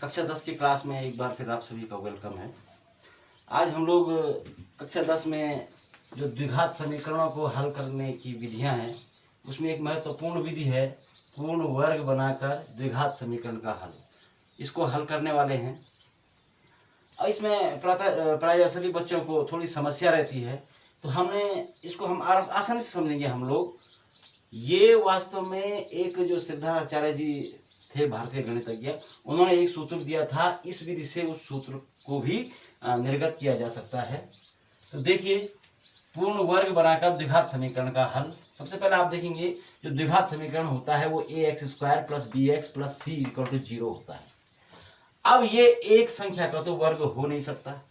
कक्षा 10 के क्लास में एक बार फिर आप सभी का वेलकम है। आज हम लोग कक्षा 10 में जो द्विघात समीकरणों को हल करने की विधियां हैं, उसमें एक महत्वपूर्ण विधि है पूर्ण वर्ग बनाकर द्विघात समीकरण का हल। इसको हल करने वाले हैं और इसमें प्रायः सभी बच्चों को थोड़ी समस्या रहती है, तो हमने इसको हम आसानी से समझेंगे हम लोग। ये वास्तव में एक जो सिद्धार्थाचार्य जी थे भारतीय गणितज्ञ, उन्होंने एक सूत्र दिया था। इस विधि से उस सूत्र को भी निर्गत किया जा सकता है। तो देखिए, पूर्ण वर्ग बनाकर द्विघात समीकरण का हल। सबसे पहले आप देखेंगे जो द्विघात समीकरण होता है वो ax² + bx + c = 0 होता है। अब ये एक संख्या का तो वर्ग हो नहीं सकता,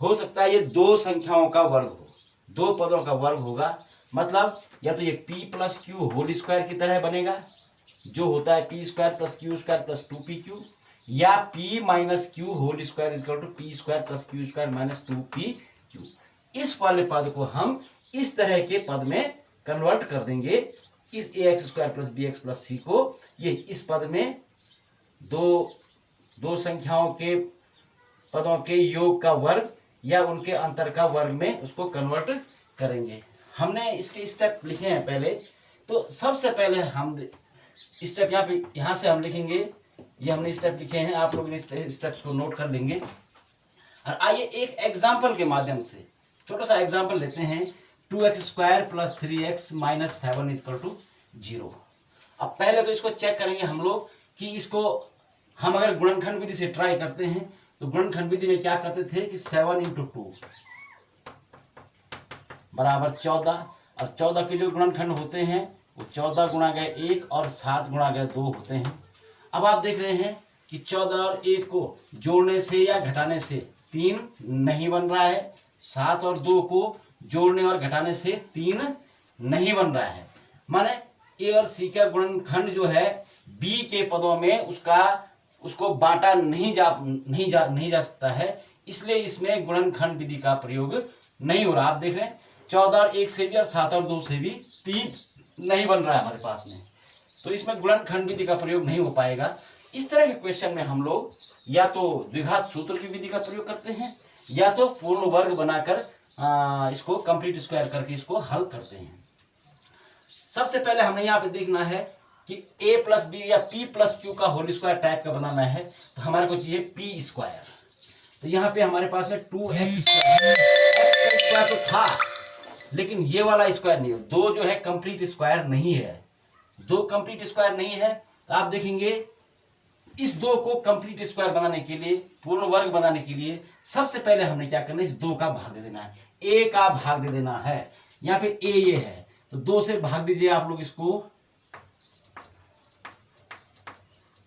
हो सकता है ये दो संख्याओं का वर्ग हो, दो पदों का वर्ग होगा। मतलब या तो ये p + q² की तरह बनेगा, जो होता है p² + q² + 2pq, या p - q² = p² + q² - 2pq। इस वाले पद को हम इस तरह के पद में कन्वर्ट कर देंगे। इस ax² + bx + c को ये इस पद में दो संख्याओं के पदों के योग का वर्ग या उनके अंतर का वर्ग में उसको कन्वर्ट करेंगे। हमने इसके स्टेप लिखे हैं पहले। तो सबसे पहले हम स्टेप यहाँ से हम लिखेंगे। ये हमने स्टेप लिखे हैं, आप लोग इन स्टेप्स को नोट कर लेंगे। और आइए एक एग्जाम्पल के माध्यम से छोटा सा एग्जाम्पल लेते हैं। 2x² + 3x - 7 = 0। अब पहले तो इसको चेक करेंगे हम लोग कि इसको हम अगर गुणनखंड विधि से ट्राई करते हैं तो गुणनखंड विधि में क्या करते थे कि 7 × 2 = 14, और 14 के जो गुणनखंड होते हैं वो 14 × 1 और 7 × 2 होते हैं। अब आप देख रहे हैं कि 14 और 1 को जोड़ने से या घटाने से 3 नहीं बन रहा है, 7 और 2 को जोड़ने और घटाने से 3 नहीं बन रहा है। माने ए और सी का गुणनखंड जो है बी के पदों में उसको बांटा नहीं जा सकता है, इसलिए इसमें गुणनखंड विधि का प्रयोग नहीं हो रहा। आप देख रहे हैं 14 और 1 से भी और 7 और 2 से भी 3 नहीं बन रहा है हमारे पास में, तो इसमें गुणनखंड विधि का प्रयोग नहीं हो पाएगा। इस तरह के क्वेश्चन में हम लोग या तो द्विघात सूत्र की विधि का प्रयोग करते हैं या तो पूर्ण वर्ग बनाकर इसको कंप्लीट स्क्वायर करके इसको हल करते हैं। सबसे पहले हमें यहाँ पे देखना है कि a + b या p + q का होल स्क्वायर टाइप का बनाना है, तो हमारे को चाहिए p²। तो यहाँ पे हमारे पास में 2x² x का स्क्वायर तो था, लेकिन ये वाला स्क्वायर नहीं है। दो जो है कंप्लीट स्क्वायर नहीं है, दो कंप्लीट स्क्वायर नहीं है। तो आप देखेंगे इस दो को कंप्लीट स्क्वायर बनाने के लिए, पूर्ण वर्ग बनाने के लिए सबसे पहले हमने क्या करना है, इस दो का भाग दे देना है, a का भाग दे देना है। यहाँ पे a ये है तो 2 से भाग दीजिए। आप लोग इसको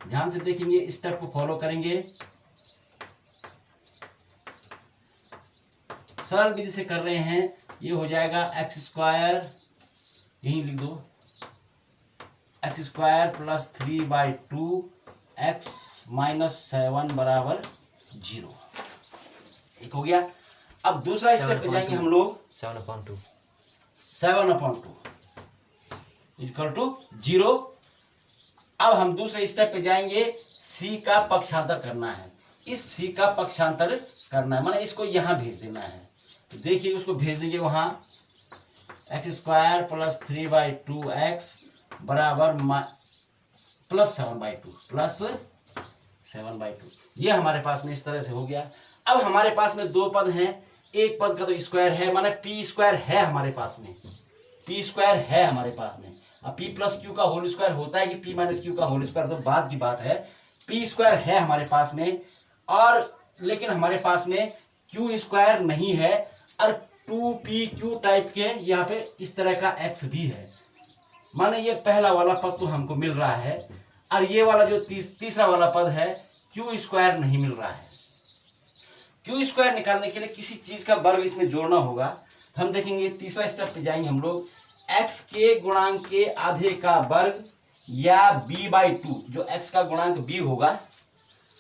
ध्यान से देखेंगे, स्टेप को फॉलो करेंगे, सरल विधि से कर रहे हैं। ये हो जाएगा x², यही लिख दो, x² + 3/2x - 7 = 0। एक हो गया। अब दूसरा स्टेप पे जाएंगे हम लोग। 7/2 = 0। अब हम दूसरे स्टेप पे जाएंगे, c का पक्षांतर करना है। इस c का पक्षांतर करना है, माने इसको यहां भेज देना है। तो देखिए उसको भेज देंगे वहां, x² + 3/2x +7/2 ये हमारे पास में इस तरह से हो गया। अब हमारे पास में दो पद हैं, एक पद का तो स्क्वायर है, माने p² है हमारे पास में, p² है हमारे पास में। अब p + q का होल स्क्वायर होता है कि p - q का होल स्क्वायर, तो बाद की बात है। p² है हमारे पास में, और लेकिन हमारे पास में q² नहीं है, और 2pq टाइप के यहाँ पे इस तरह का x भी है। माने ये पहला वाला पद तो हमको मिल रहा है, और ये वाला जो तीसरा वाला पद है q² नहीं मिल रहा है। q² निकालने के लिए किसी चीज का वर्ग इसमें जोड़ना होगा। तो हम देखेंगे तीसरा स्टेप पे जाएंगे हम लोग, x के गुणांक के आधे का वर्ग या b/2, जो x का गुणांक b होगा,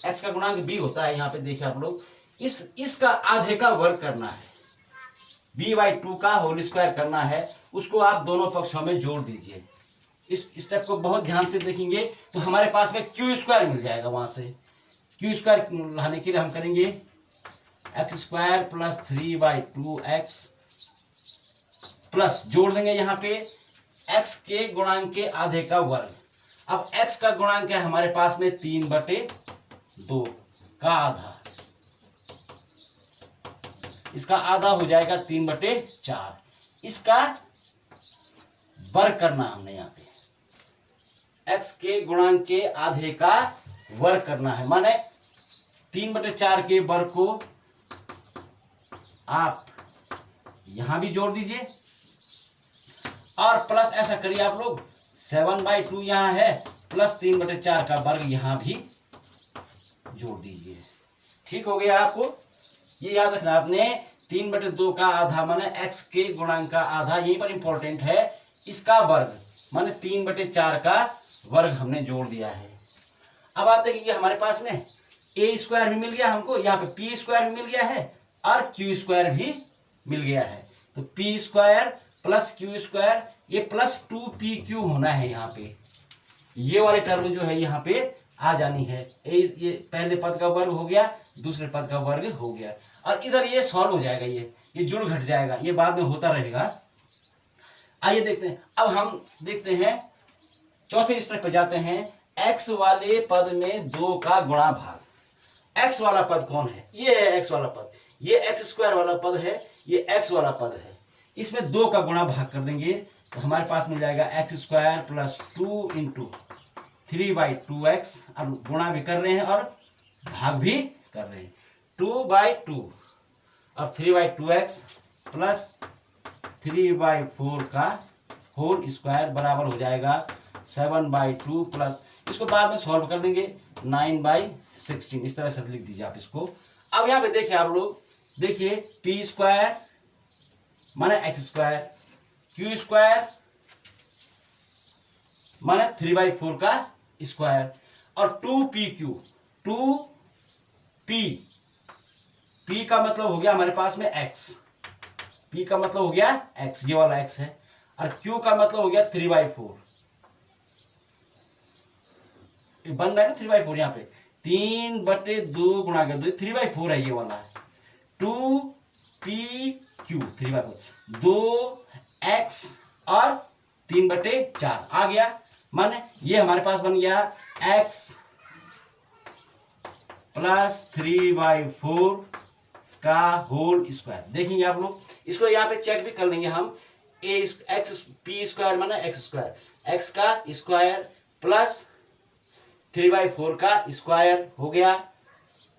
x का गुणांक b होता है। यहाँ पे देखिए आप लोग, इसका आधे का वर्ग करना है, b/2 का होल स्क्वायर करना है। उसको आप दोनों पक्षों में जोड़ दीजिए। इस स्टेप को बहुत ध्यान से देखेंगे तो हमारे पास में q² मिल जाएगा। वहां से क्यू स्क्वायर लाने के लिए हम करेंगे x square plus 3/2x plus जोड़ देंगे यहाँ पे x के गुणांक के आधे का वर्ग। अब x का गुणांक है हमारे पास में 3/2 का आधा, इसका आधा हो जाएगा 3/4। इसका वर्ग करना हमने यहाँ पे x के गुणांक के आधे का वर्ग करना है, माने 3/4 के वर्ग को आप यहां भी जोड़ दीजिए और प्लस ऐसा करिए आप लोग 7/2 यहां है प्लस 3/4 का वर्ग यहां भी जोड़ दीजिए। ठीक हो गया आपको? ये याद रखना आपने 3/2 का आधा माने x के गुणांक का आधा, यहीं पर इंपॉर्टेंट है, इसका वर्ग माने 3/4 का वर्ग हमने जोड़ दिया है। अब आप देखिए हमारे पास में a स्क्वायर भी मिल गया हमको, यहाँ पे p स्क्वायर भी मिल गया है और q स्क्वायर भी मिल गया है। तो p square plus q square ये प्लस 2pq होना है, यहाँ पे ये वाली टर्म जो है यहाँ पे आ जानी है। ये पहले पद का वर्ग हो गया, दूसरे पद का वर्ग हो गया और इधर ये सॉल्व हो जाएगा, ये जुड़ घट जाएगा, ये बाद में होता रहेगा। आइए देखते हैं, अब हम देखते हैं चौथे स्टेप पे जाते हैं। x वाले पद में 2 का गुणा भाग। x वाला पद कौन है? ये है x वाला पद, ये x स्क्वायर वाला पद है, ये x वाला पद है। इसमें 2 का गुणा भाग कर देंगे तो हमारे पास मिल जाएगा x square plus 2 into 3/2x। अब गुणा भी कर रहे हैं और भाग भी कर रहे हैं। 2/2 और 3/2x प्लस 3/4 का होल स्क्वायर बराबर हो जाएगा 7/2 प्लस, इसको बाद में सॉल्व कर देंगे 9/16। इस तरह से लिख दीजिए आप इसको। अब यहाँ पे देखिए आप लोग, देखिए p स्क्वायर माने x स्क्वायर, q स्क्वायर माने 3/4 का स्क्वायर और 2pq, 2p का मतलब हो गया हमारे पास में x, p का मतलब हो गया x, ये वाला x है, और q का मतलब हो गया 3/4। बन रहा है ना 3/4, यहाँ पे 3/2 गुणा कर दो, 3/4 है ये वाला है। 2pq 3/4, 2x और 3/4 आ गया, माने ये हमारे पास बन गया x प्लस 3/4 का होल स्क्वायर। देखेंगे आप लोग, इसको यहाँ पे चेक भी कर लेंगे हम। p स्क्वायर माने x स्क्वायर, x का स्क्वायर प्लस 3/4 का स्क्वायर हो गया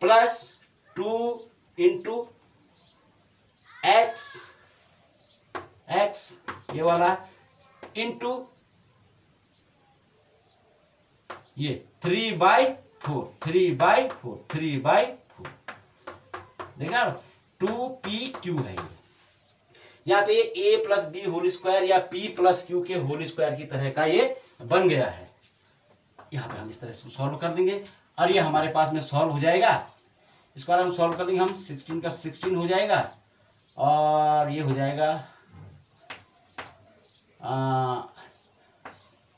प्लस 2 इंटू x ये वाला इंटू ये 3/4 देखा 2pq है। यहाँ पे a plus B whole square या p प्लस क्यू के होल स्क्वायर की तरह का ये बन गया है। यहाँ पे हम इस तरह से सॉल्व कर देंगे और ये हमारे पास में सॉल्व हो जाएगा। इसको हम सॉल्व कर देंगे, हम 16 का 16 हो जाएगा और ये हो जाएगा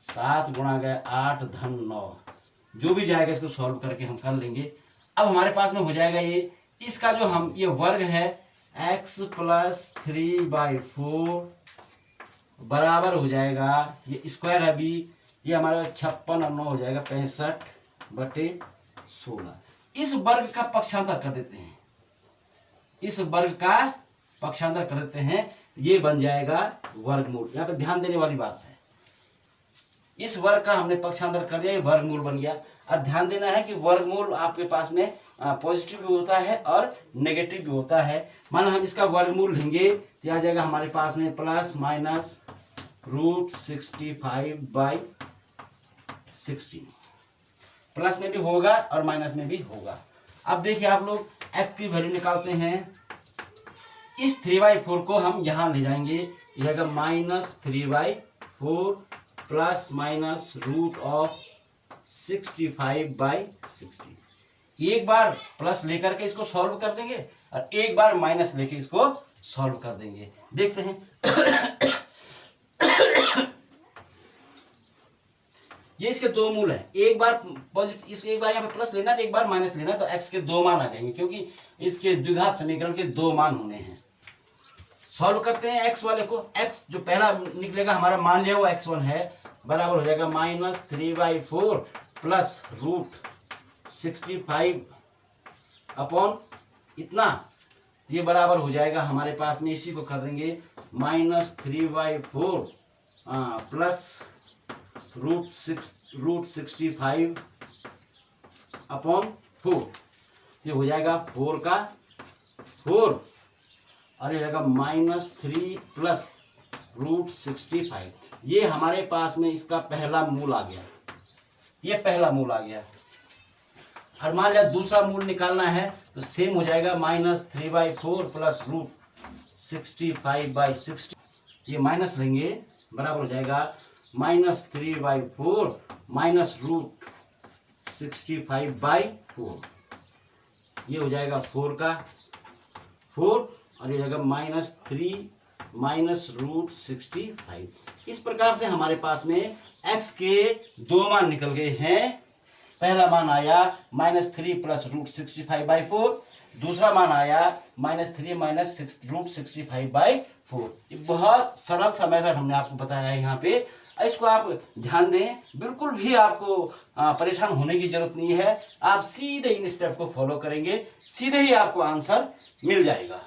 7 गुणा गए 8 धन 9, जो भी जाएगा इसको सॉल्व करके हम कर लेंगे। अब हमारे पास में हो जाएगा ये, इसका जो हम ये वर्ग है x प्लस 3/4 बराबर हो जाएगा, ये स्क्वायर है अभी, ये हमारा 56 और 9 हो जाएगा 65/16। इस वर्ग का पक्षांतर कर देते हैं, इस वर्ग का पक्षांतर कर देते हैं, ये बन जाएगा वर्गमूल। यहाँ पे ध्यान देने वाली बात है, इस वर्ग का हमने पक्षांतर कर दिया, ये वर्गमूल बन गया। अब ध्यान देना है कि वर्गमूल आपके पास में पॉजिटिव भी होता है और नेगेटिव भी होता है। माना हम इसका वर्गमूल लेंगे तो आ जाएगा हमारे पास में प्लस माइनस √65/16, प्लस में भी होगा और माइनस में भी होगा। अब देखिए आप लोग x की वैल्यू निकालते हैं, इस 3/4 को हम यहाँ ले जाएंगे, यह आएगा -3/4 प्लस माइनस √65/16। एक बार प्लस लेकर के इसको सॉल्व कर देंगे और एक बार माइनस लेके इसको सॉल्व कर देंगे। देखते हैं ये इसके दो मूल है, एक बार पॉजिटिव, इसको एक बार यहाँ पे प्लस लेना है, एक बार माइनस लेना है, तो x के दो मान आ जाएंगे क्योंकि इसके द्विघात समीकरण के दो मान होने हैं। सॉल्व करते हैं x वाले को। x जो पहला निकलेगा हमारा, मान लिया वो x1 है, बराबर हो जाएगा -3/4 प्लस √65 अपॉन इतना, ये बराबर हो जाएगा हमारे पास में, इसी को कर देंगे -3/4 प्लस √65 अपॉन 4, ये हो जाएगा 4 का 4 और ये जाएगा -3 प्लस √65। ये हमारे पास में इसका पहला मूल आ गया, ये पहला मूल आ गया। और मान लिया दूसरा मूल निकालना है तो सेम हो जाएगा -3/4 प्लस √65/60, ये माइनस लेंगे, बराबर हो जाएगा -3/4 माइनस √65/4, ये हो जाएगा 4 का 4 और ये हो जाएगा -3 माइनस √65। इस प्रकार से हमारे पास में x के दो मान निकल गए हैं। पहला मान आया -3 प्लस √65/4, दूसरा मान आया -3 माइनस √65/4। ये बहुत सरल सा मेथड हमने आपको बताया है यहाँ पे, इसको आप ध्यान दें, बिल्कुल भी आपको परेशान होने की जरूरत नहीं है। आप सीधे इन स्टेप को फॉलो करेंगे, सीधे ही आपको आंसर मिल जाएगा।